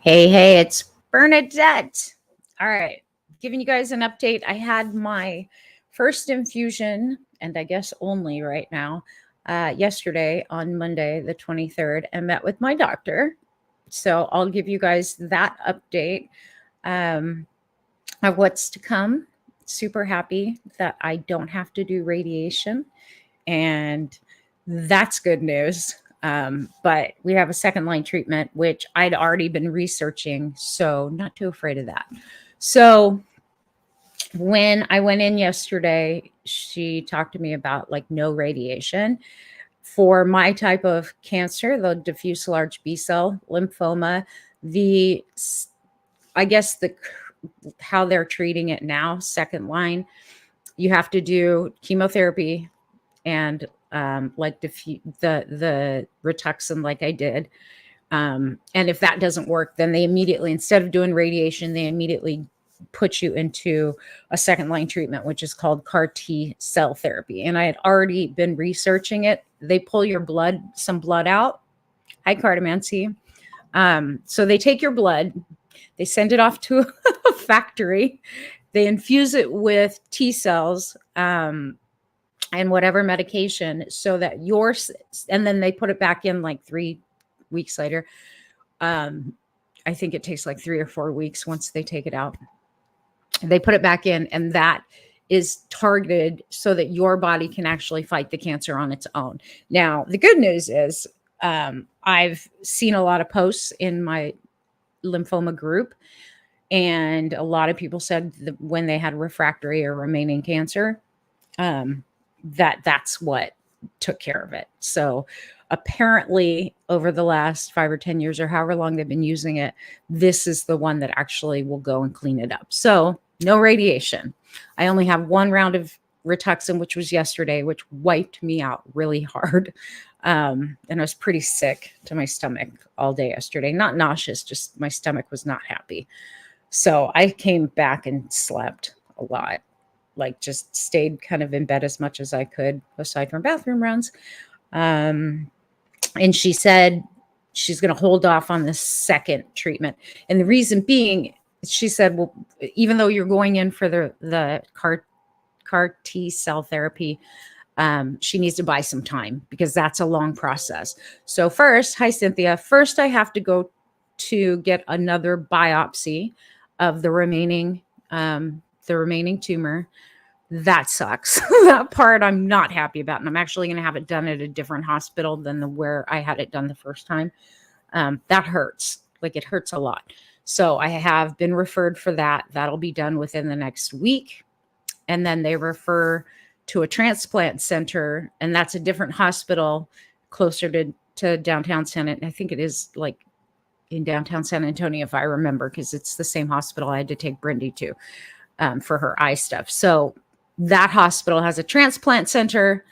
Hey, it's Bernadette. All right, giving you guys an update. I had my first infusion, and I guess only right now, yesterday on Monday, the 23rd, and met with my doctor. So I'll give you guys that update um, of what's to come. Super happy that I don't have to do radiation, and that's good news. But we have a second line treatment, which I'd already been researching. So, not too afraid of that. So, when I went in yesterday, she talked to me about like no radiation for my type of cancer, the diffuse large B cell lymphoma. The I guess the how they're treating it now, second line, you have to do chemotherapy and like the Rituxan, like I did. And if that doesn't work, then they immediately, instead of doing radiation, they immediately put you into a second line treatment, which is called CAR T cell therapy. And I had already been researching it. They pull your blood, some blood out. Hi, cartomancy. So they take your blood, they send it off to a factory, they infuse it with T cells. And whatever medication so that and then they put it back in like 3 weeks later. I think it takes like 3 or 4 weeks once they take it out. They put it back in, and that is targeted so that your body can actually fight the cancer on its own. Now, the good news is I've seen a lot of posts in my lymphoma group, and a lot of people said that when they had refractory or remaining cancer, that's what took care of it. So apparently over the last 5 or 10 years or however long they've been using it, this is the one that actually will go and clean it up. So no radiation. I only have one round of Rituxan, which was yesterday, which wiped me out really hard. And I was pretty sick to my stomach all day yesterday. Not nauseous, just my stomach was not happy. So I came back and slept a lot. Like just stayed kind of in bed as much as I could, aside from bathroom runs. And she said she's going to hold off on the second treatment. And the reason being, she said, well, even though you're going in for the CAR T cell therapy, she needs to buy some time because that's a long process. So first, hi, Cynthia. First, I have to go to get another biopsy of the remaining tumor. That sucks. That part I'm not happy about. And I'm actually going to have it done at a different hospital than where I had it done the first time. That hurts. Like it hurts a lot. So I have been referred for that. That'll be done within the next week. And then they refer to a transplant center. And that's a different hospital closer to downtown San. I think it is like in downtown San Antonio, if I remember, because it's the same hospital I had to take Brindy to for her eye stuff. So that hospital has a transplant center,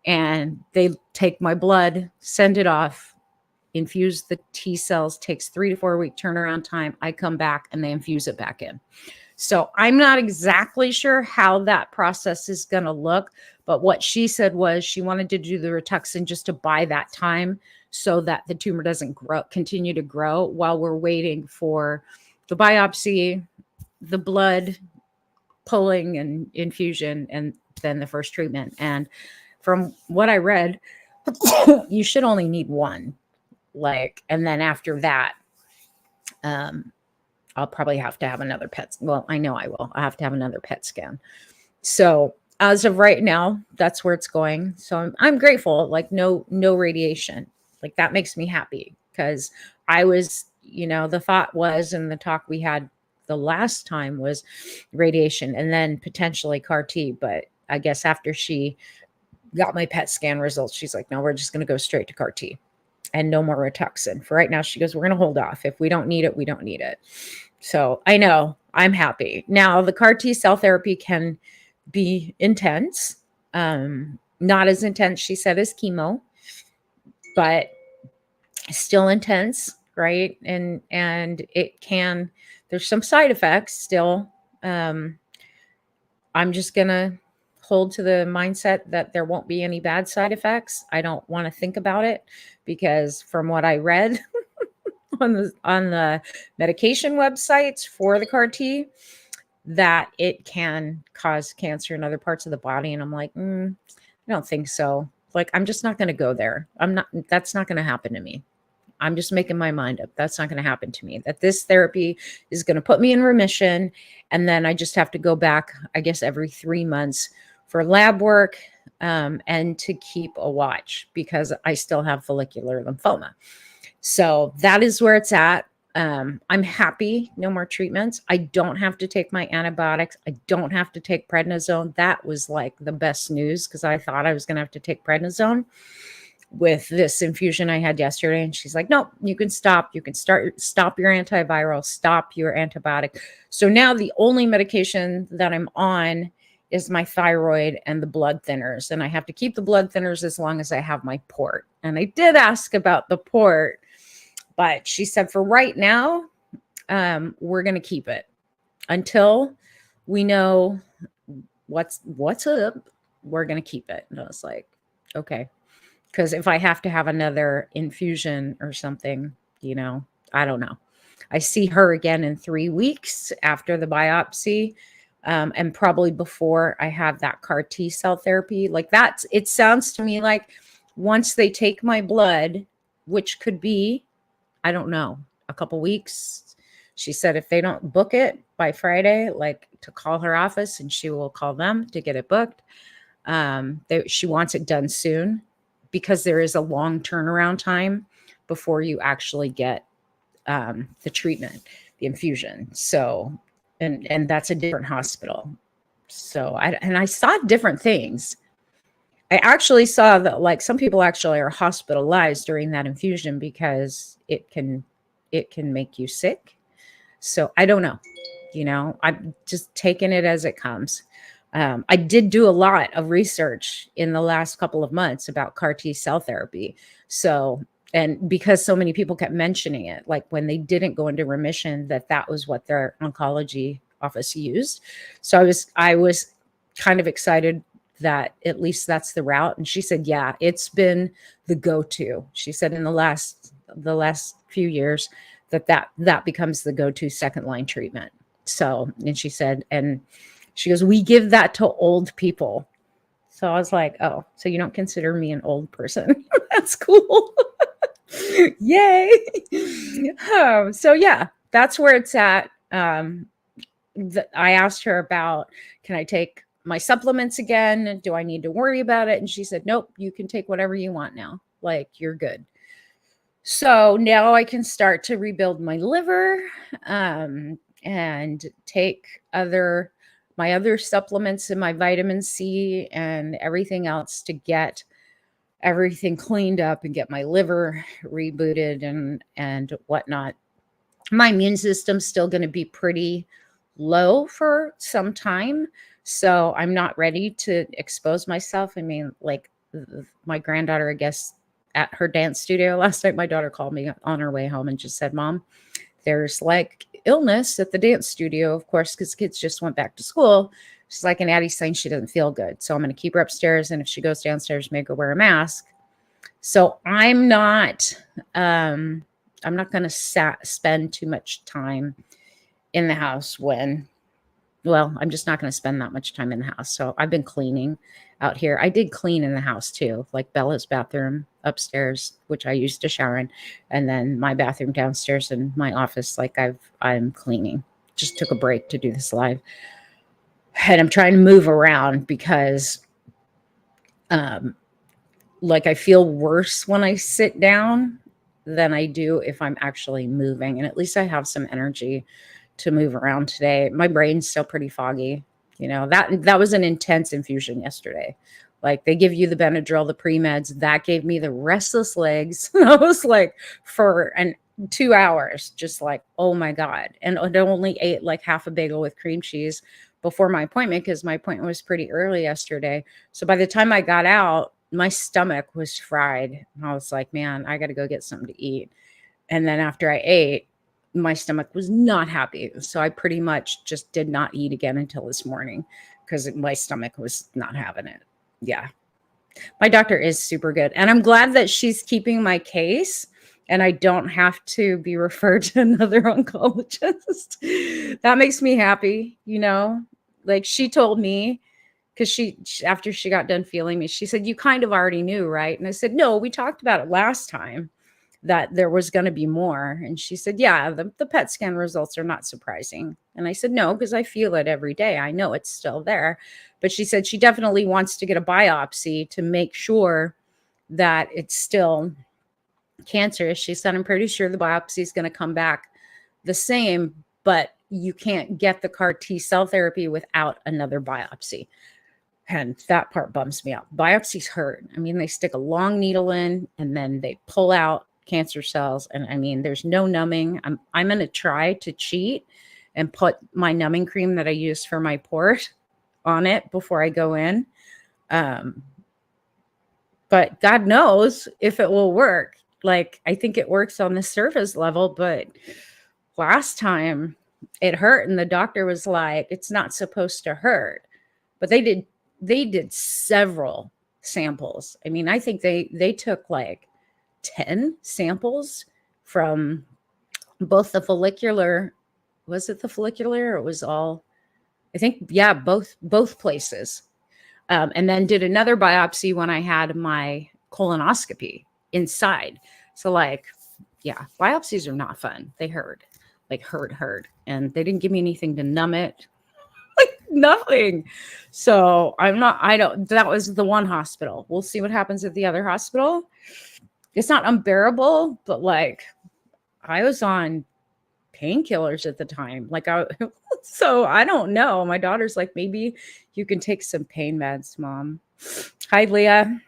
and they take my blood, send it off, infuse the T cells, takes 3 to 4 week turnaround time. I come back and they infuse it back in. So I'm not exactly sure how that process is going to look, but what she said was she wanted to do the Rituxan just to buy that time so that the tumor doesn't continue to grow while we're waiting for the biopsy, the blood pulling and infusion, and then the first treatment. And from what I read, you should only need one. And then after that, I'll probably have to have another PET. Well, I know I will. I have to have another PET scan. So as of right now, that's where it's going. So I'm grateful. Like no radiation. Like that makes me happy because I was, the thought was, and the talk we had the last time was radiation and then potentially CAR T. But I guess after she got my PET scan results, she's like, no, we're just going to go straight to CAR T and no more Rituxan. For right now, she goes, we're going to hold off. If we don't need it, we don't need it. So I know I'm happy. Now, the CAR T cell therapy can be intense. Not as intense, she said, as chemo, but still intense, right? And it can, there's some side effects still. I'm just going to hold to the mindset that there won't be any bad side effects. I don't want to think about it because from what I read, on the medication websites for the CAR T that it can cause cancer in other parts of the body. And I'm like, I don't think so. Like, I'm just not going to go there. That's not going to happen to me. I'm just making my mind up. That's not going to happen to me. That this therapy is going to put me in remission. And then I just have to go back, I guess, every 3 months for lab work and to keep a watch because I still have follicular lymphoma. So that is where it's at. I'm happy. No more treatments. I don't have to take my antibiotics. I don't have to take prednisone. That was like the best news because I thought I was going to have to take prednisone with this infusion I had yesterday. And she's like, nope, you can stop. You can stop your antiviral, stop your antibiotic. So now the only medication that I'm on is my thyroid and the blood thinners. And I have to keep the blood thinners as long as I have my port. And I did ask about the port, but she said for right now, we're going to keep it until we know what's up. We're going to keep it. And I was like, okay. Because if I have to have another infusion or something, I don't know. I see her again in 3 weeks after the biopsy, and probably before I have that CAR T cell therapy. Like it sounds to me like once they take my blood, which could be, I don't know, a couple weeks. She said if they don't book it by Friday, like to call her office and she will call them to get it booked. She wants it done soon because there is a long turnaround time before you actually get the treatment, the infusion. So, and that's a different hospital. So I saw different things. I actually saw that like some people actually are hospitalized during that infusion because it can make you sick. So I don't know, I'm just taking it as it comes. I did do a lot of research in the last couple of months about CAR T cell therapy. So, and because so many people kept mentioning it, like when they didn't go into remission, that was what their oncology office used. So I was kind of excited that at least that's the route. And she said, yeah, it's been the go-to. She said in the last few years that becomes the go-to second line treatment. So, and she said, and she goes, we give that to old people. So I was like, oh, so you don't consider me an old person? That's cool. Yay. So yeah, that's where it's at. I asked her about, can I take my supplements again? Do I need to worry about it? And she said, nope, you can take whatever you want now. Like, you're good. So now I can start to rebuild my liver and take my other supplements and my vitamin C and everything else to get everything cleaned up and get my liver rebooted and whatnot. My immune system's still going to be pretty low for some time. So I'm not ready to expose myself. I mean, like my granddaughter, I guess, at her dance studio last night, my daughter called me on her way home and just said, Mom, there's like illness at the dance studio, of course, because kids just went back to school. She's like, and Addie's saying she doesn't feel good. So I'm going to keep her upstairs. And if she goes downstairs, make her wear a mask. So I'm not going to spend too much time in the house I'm just not going to spend that much time in the house. So I've been cleaning out here. I did clean in the house too, like Bella's bathroom upstairs, which I used to shower in, and then my bathroom downstairs and my office. Like I'm cleaning. Just took a break to do this live. And I'm trying to move around because like I feel worse when I sit down than I do if I'm actually moving. And at least I have some energy to move around today. My brain's still pretty foggy. That was an intense infusion yesterday. Like they give you the Benadryl, the pre-meds, that gave me the restless legs. I was like for 2 hours, just like, oh my God. And I only ate like half a bagel with cream cheese before my appointment because my appointment was pretty early yesterday. So by the time I got out, my stomach was fried. And I was like, man, I got to go get something to eat. And then after I ate, my stomach was not happy. So I pretty much just did not eat again until this morning because my stomach was not having it. Yeah. My doctor is super good. And I'm glad that she's keeping my case and I don't have to be referred to another oncologist. That makes me happy, you know? Like she told me, because after she got done feeling me, she said, "You kind of already knew, right?" And I said, "No, we talked about it last time that there was going to be more." And she said, "Yeah, the PET scan results are not surprising." And I said, "No, because I feel it every day. I know it's still there." But she said she definitely wants to get a biopsy to make sure that it's still cancerous. She said, "I'm pretty sure the biopsy is going to come back the same, but you can't get the CAR T cell therapy without another biopsy." And that part bums me out. Biopsies hurt. I mean, they stick a long needle in and then they pull out cancer cells. And I mean, there's no numbing. I'm going to try to cheat and put my numbing cream that I use for my port on it before I go in. But God knows if it will work. Like, I think it works on the surface level, but last time it hurt and the doctor was like, "It's not supposed to hurt." But they did several samples. I mean, I think they took like 10 samples from both the follicular, was it the follicular or it was all, I think, yeah, both places. And then did another biopsy when I had my colonoscopy inside. So like, yeah, biopsies are not fun. They hurt, like hurt. And they didn't give me anything to numb it. Like nothing. So that was the one hospital. We'll see what happens at the other hospital. It's not unbearable, but like I was on painkillers at the time. So I don't know. My daughter's like, "Maybe you can take some pain meds, Mom." Hi, Leah.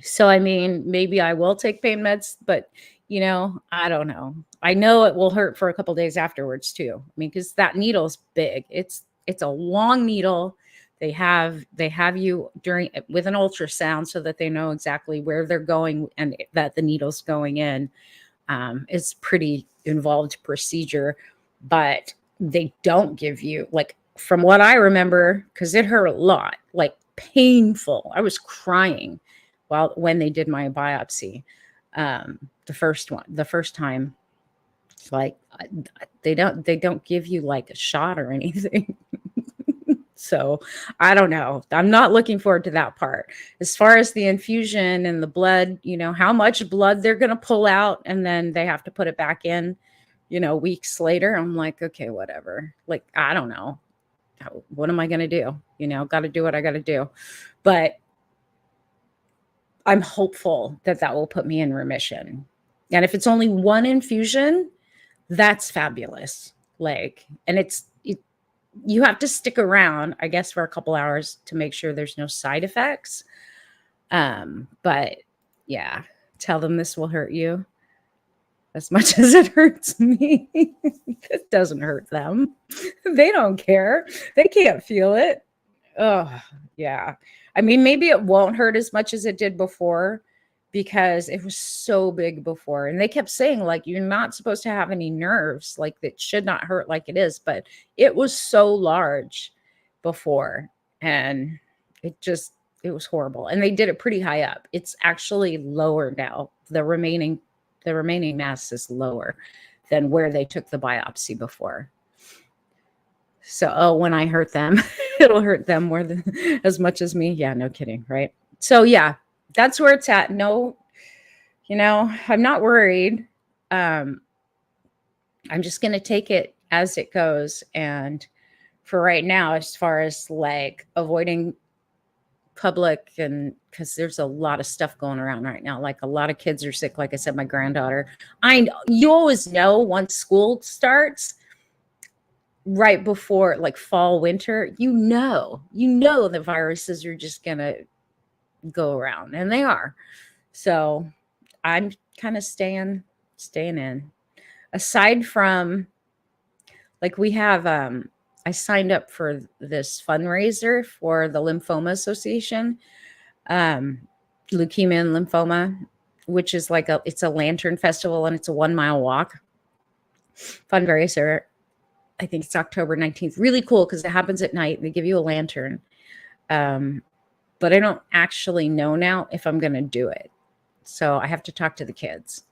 So, I mean, maybe I will take pain meds, but I don't know. I know it will hurt for a couple days afterwards too. I mean, because that needle's big. It's a long needle. They have you with an ultrasound so that they know exactly where they're going and that the needle's going in. It's pretty involved procedure, but they don't give you, like, from what I remember, because it hurt a lot, like painful. I was crying when they did my biopsy. The first time, like they don't give you like a shot or anything. So I don't know. I'm not looking forward to that part. As far as the infusion and the blood, how much blood they're going to pull out and then they have to put it back in, weeks later. I'm like, okay, whatever. Like, I don't know. What am I going to do? Got to do what I got to do. But I'm hopeful that will put me in remission. And if it's only one infusion, that's fabulous. Like, and you have to stick around, I guess, for a couple hours to make sure there's no side effects. But yeah, tell them this will hurt you as much as it hurts me. It doesn't hurt them. They don't care. They can't feel it. Oh, yeah. I mean, maybe it won't hurt as much as it did before because it was so big before. And they kept saying, like, you're not supposed to have any nerves. Like, it should not hurt like it is. But it was so large before. And it was horrible. And they did it pretty high up. It's actually lower now. The remaining mass is lower than where they took the biopsy before. So, when I hurt them, it'll hurt them more than as much as me. Yeah, no kidding, right? So yeah, that's where it's at. No, I'm not worried. I'm just going to take it as it goes. And for right now, as far as like avoiding public, and because there's a lot of stuff going around right now, like a lot of kids are sick. Like I said, my granddaughter, you always know once school starts, right before like fall, winter, the viruses are just going to go around, and they are. So I'm kind of staying in. Aside from, like, we have, I signed up for this fundraiser for the Lymphoma Association, leukemia and lymphoma, which is like it's a lantern festival and it's a 1 mile walk fundraiser. I think it's October 19th. Really cool because it happens at night. They give you a lantern. But I don't actually know now if I'm going to do it. So I have to talk to the kids.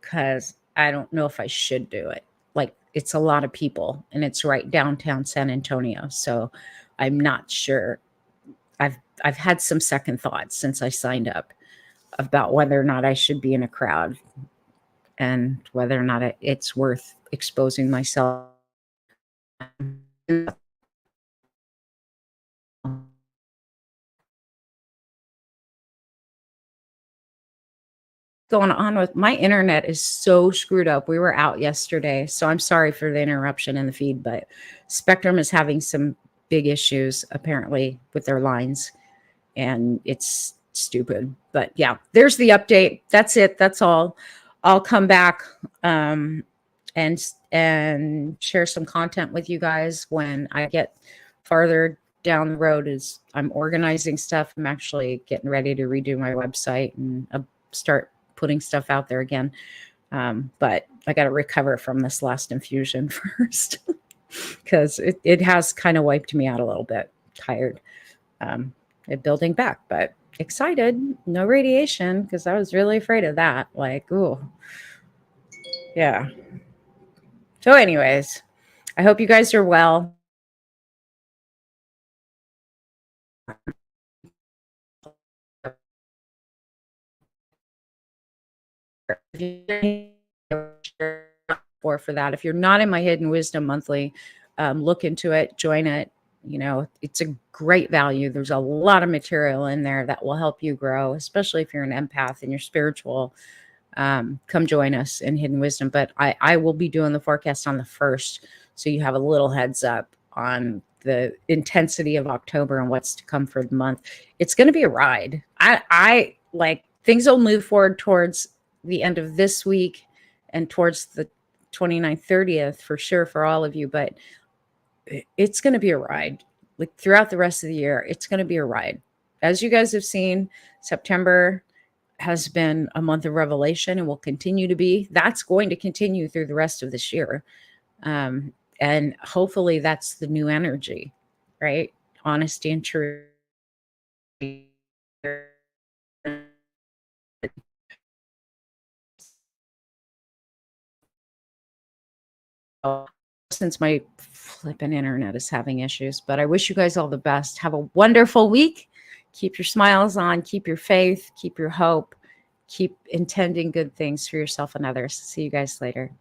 because I don't know if I should do it. Like, it's a lot of people and it's right downtown San Antonio. So I'm not sure. I've had some second thoughts since I signed up about whether or not I should be in a crowd and whether or not it's worth exposing myself going on with my internet is so screwed up. We were out yesterday, so I'm sorry for the interruption in the feed, but Spectrum is having some big issues apparently with their lines, and it's stupid. But yeah, there's the update. That's it. That's all. I'll come back and share some content with you guys when I get farther down the road. As I'm organizing stuff, I'm actually getting ready to redo my website and start putting stuff out there again. But I got to recover from this last infusion first because it has kind of wiped me out a little bit. Tired at building back, but excited. No radiation because I was really afraid of that. Like, ooh, yeah. So anyways, I hope you guys are well. For that, if you're not in my Hidden Wisdom monthly, look into it, join it. You know, it's a great value. There's a lot of material in there that will help you grow, especially if you're an empath and you're spiritual. Come join us in Hidden Wisdom. But I will be doing the forecast on the 1st, so you have a little heads up on the intensity of October and what's to come for the month. It's going to be a ride. I like things will move forward towards the end of this week and towards the 29th, 30th for sure for all of you, but it's going to be a ride. Like throughout the rest of the year, it's going to be a ride. As you guys have seen, September has been a month of revelation and will continue to be. That's going to continue through the rest of this year. And hopefully that's the new energy, right? Honesty and truth. Since my flipping internet is having issues, but I wish you guys all the best. Have a wonderful week. Keep your smiles on, keep your faith, keep your hope, keep intending good things for yourself and others. See you guys later.